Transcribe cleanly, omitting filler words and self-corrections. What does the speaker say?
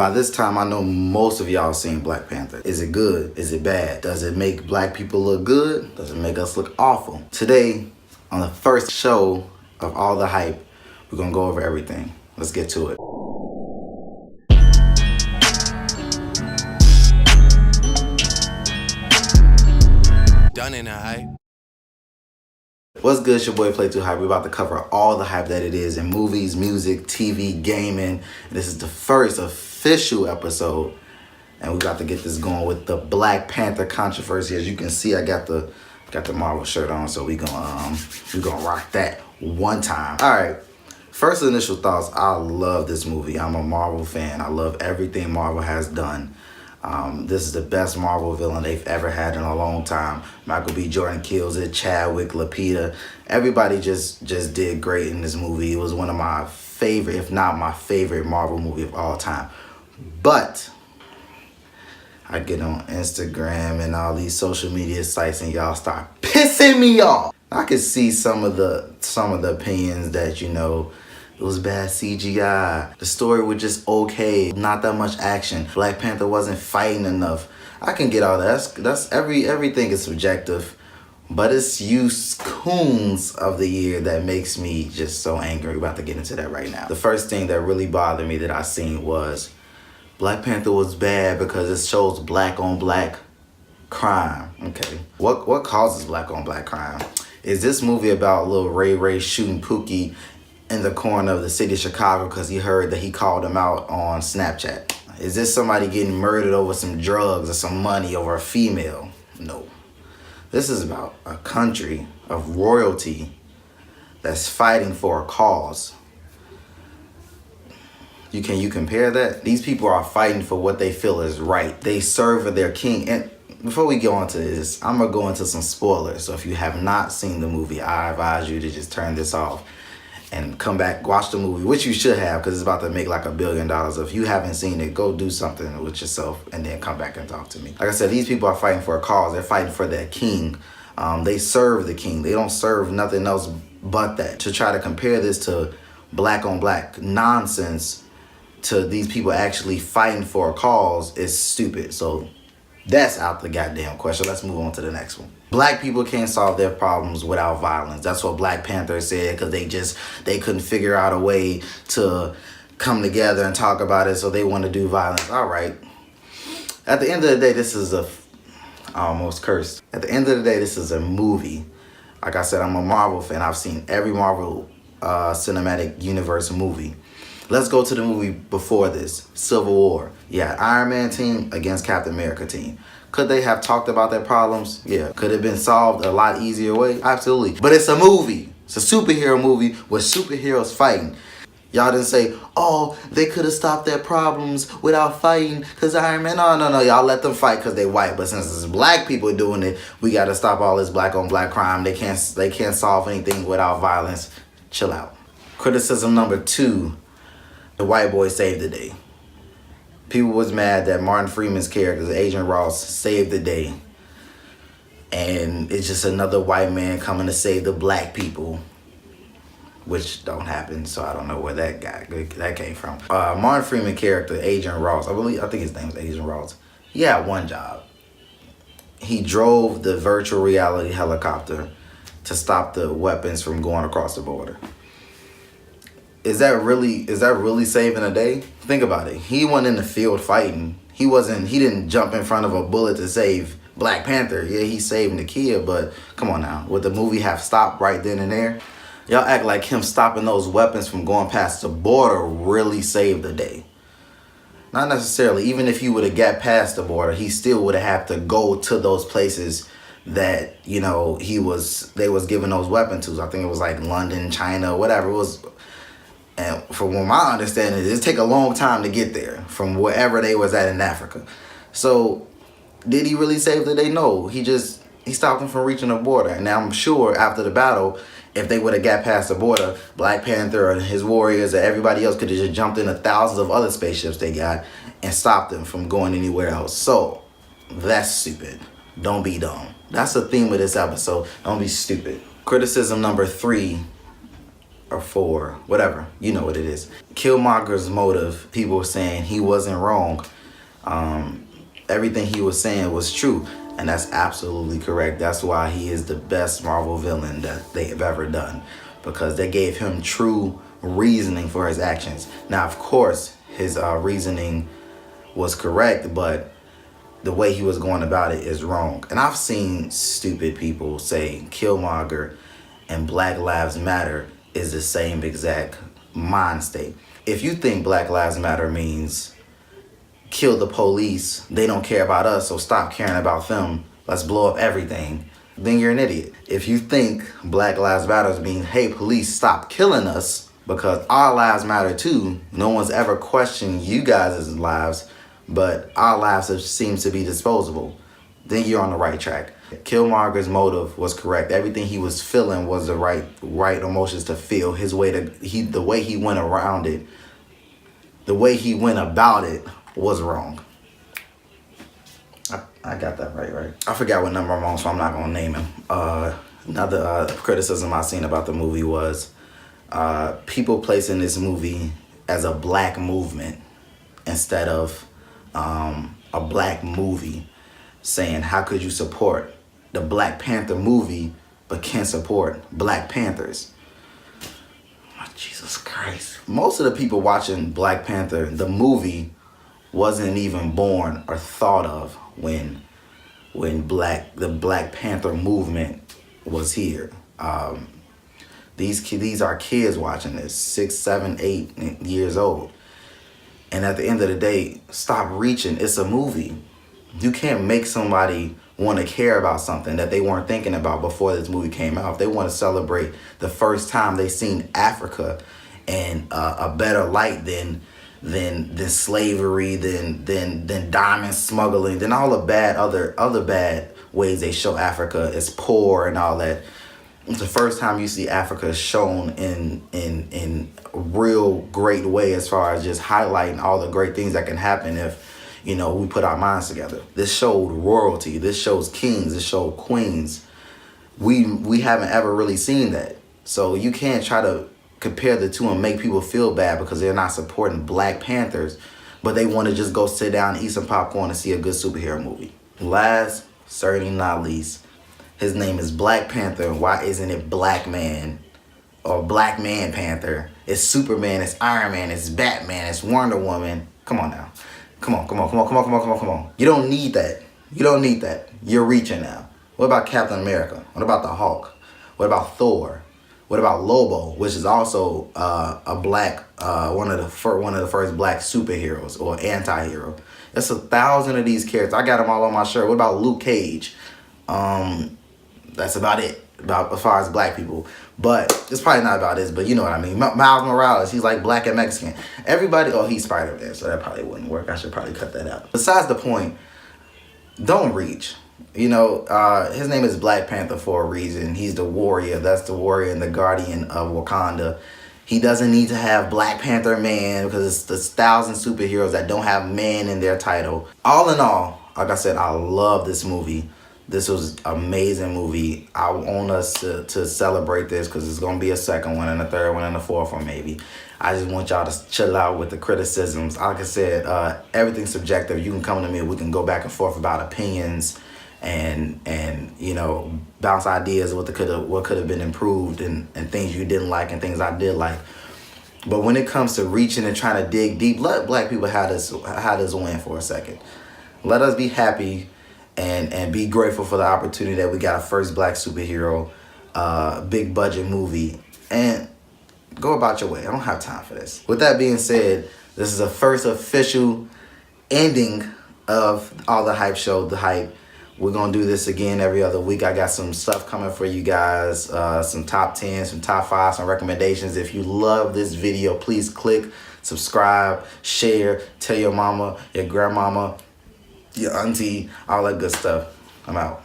By this time, I know most of y'all seen Black Panther. Is it good? Is it bad? Does it make black people look good? Does it make us look awful? Today, on the first show of all the hype, we're gonna go over everything. Let's get to it. Done in a hype. What's good? It's your boy Play Too Hype. We're about to cover all the hype that it is in movies, music, TV, gaming. And this is the first official episode, and we got to get this going with the Black Panther controversy. As you can see, I got the Marvel shirt on, so we gonna rock that one time. All right. First initial thoughts. I love this movie. I'm a Marvel fan. I love everything Marvel has done. This is the best Marvel villain they've ever had in a long time. Michael B. Jordan kills it. Chadwick, Lupita, everybody just did great in this movie. It was one of my favorite, if not my favorite, Marvel movie of all time. But I get on Instagram and all these social media sites, and y'all start pissing me off. I could see some of the opinions that, you know, it was bad CGI. The story was just okay. Not that much action. Black Panther wasn't fighting enough. I can get all that. That's everything is subjective. But it's you coons of the year that makes me just so angry. We're about to get into that right now. The first thing that really bothered me that I seen was Black Panther was bad because it shows black on black crime. Okay. What causes black on black crime? Is this movie about little Ray shooting Pookie in the corner of the city of Chicago because he heard that he called him out on Snapchat? Is this somebody getting murdered over some drugs or some money over a female? No. This is about a country of royalty that's fighting for a cause. You compare that? These people are fighting for what they feel is right. They serve their king. And before we go into this, I'm gonna go into some spoilers. So if you have not seen the movie, I advise you to just turn this off and come back, watch the movie, which you should have, because it's about to make like $1 billion. If you haven't seen it, go do something with yourself and then come back and talk to me. Like I said, these people are fighting for a cause. They're fighting for their king. They serve the king. They don't serve nothing else but that. To try to compare this to black on black nonsense to these people actually fighting for a cause is stupid. So that's out the goddamn question. Let's move on to the next one. Black people can't solve their problems without violence. That's what Black Panther said, because they couldn't figure out a way to come together and talk about it, so they want to do violence. All right. At the end of the day, this is I almost cursed. At the end of the day, this is a movie. Like I said, I'm a Marvel fan. I've seen every Marvel cinematic universe movie. Let's go to the movie before this, Civil War. Yeah, Iron Man team against Captain America team. Could they have talked about their problems? Yeah. Could it have been solved a lot easier way? Absolutely. But it's a movie. It's a superhero movie with superheroes fighting. Y'all didn't say, oh, they could have stopped their problems without fighting because Iron Man. No. Y'all let them fight because they white. But since it's black people doing it, we got to stop all this black on black crime. They can't solve anything without violence. Chill out. Criticism number 2. The white boy saved the day. People was mad that Martin Freeman's character, Agent Ross, saved the day. And it's just another white man coming to save the black people, which don't happen, so I don't know where that came from. Martin Freeman character, Agent Ross, I think his name is Agent Ross. He had one job. He drove the virtual reality helicopter to stop the weapons from going across the border. Is that really saving a day? Think about it. He wasn't in the field fighting. He didn't jump in front of a bullet to save Black Panther. Yeah, he's saving the kid, but come on now. Would the movie have stopped right then and there? Y'all act like him stopping those weapons from going past the border really saved the day. Not necessarily. Even if he would have got past the border, he still would have had to go to those places that, you know, they was giving those weapons to. I think it was like London, China, whatever it was. And from what my understanding is, it take a long time to get there from wherever they was at in Africa. So did he really save the day? No, he stopped them from reaching the border. And now I'm sure after the battle, if they would have got past the border, Black Panther and his warriors or everybody else could have just jumped into thousands of other spaceships they got and stopped them from going anywhere else. So that's stupid. Don't be dumb. That's the theme of this episode. Don't be stupid. Criticism number 3 or 4, whatever. You know what it is. Killmonger's motive, people were saying he wasn't wrong. Everything he was saying was true. And that's absolutely correct. That's why he is the best Marvel villain that they have ever done. Because they gave him true reasoning for his actions. Now, of course, his reasoning was correct, but the way he was going about it is wrong. And I've seen stupid people say Killmonger and Black Lives Matter is the same exact mind state. If you think Black Lives Matter means kill the police, they don't care about us, so stop caring about them, let's blow up everything, then you're an idiot. If you think Black Lives Matter means, hey, police, stop killing us because our lives matter too, no one's ever questioned you guys' lives, but our lives seem to be disposable, then you're on the right track. Killmonger's motive was correct. Everything he was feeling was the right emotions to feel. The way he went around it, the way he went about it was wrong. I got that right. I forgot what number I'm on, so I'm not gonna name him. Another criticism I seen about the movie was people placing this movie as a black movement instead of a black movie, saying how could you support the Black Panther movie but can't support Black Panthers? Oh, Jesus Christ. Most of the people watching Black Panther, the movie, wasn't even born or thought of when the Black Panther movement was here. These are kids watching this, 6, 7, 8 years old. And at the end of the day, stop reaching. It's a movie. You can't make somebody want to care about something that they weren't thinking about before this movie came out. If they want to celebrate the first time they seen Africa and a better light than slavery, than diamond smuggling, than all the bad other bad ways they show Africa as poor and all that. It's the first time you see Africa shown in a real great way, as far as just highlighting all the great things that can happen if, you know, we put our minds together. This showed royalty. This shows kings. This showed queens. We haven't ever really seen that. So you can't try to compare the two and make people feel bad because they're not supporting Black Panthers, but they want to just go sit down and eat some popcorn and see a good superhero movie. Last, certainly not least, his name is Black Panther. Why isn't it Black Man or Black Man Panther? It's Superman, it's Iron Man, it's Batman, it's Wonder Woman. Come on now. Come on. You don't need that. You're reaching now. What about Captain America? What about the Hulk? What about Thor? What about Lobo, which is also a black, one of the first black superheroes or anti-hero? There's 1,000 of these characters. I got them all on my shirt. What about Luke Cage? That's about it, as far as black people. But it's probably not about this, but you know what I mean. Miles Morales, he's like black and Mexican. Everybody, he's Spider-Man, so that probably wouldn't work. I should probably cut that out. Besides the point, don't reach. You know, his name is Black Panther for a reason. He's the warrior. That's the warrior and the guardian of Wakanda. He doesn't need to have Black Panther man because it's the 1,000 superheroes that don't have man in their title. All in all, like I said, I love this movie. This was an amazing movie. I want us to celebrate this because it's going to be a second one and a third one and a fourth one maybe. I just want y'all to chill out with the criticisms. Like I said, everything's subjective. You can come to me and we can go back and forth about opinions and you know, bounce ideas what could have been improved and things you didn't like and things I did like. But when it comes to reaching and trying to dig deep, let black people have this win for a second. Let us be happy and be grateful for the opportunity that we got a first black superhero, big budget movie, and go about your way. I don't have time for this. With that being said, this is the first official ending of all the hype show, The Hype. We're going to do this again every other week. I got some stuff coming for you guys, some top 10, some top 5, some recommendations. If you love this video, please click, subscribe, share, tell your mama, your grandmama, your auntie, all that good stuff. I'm out.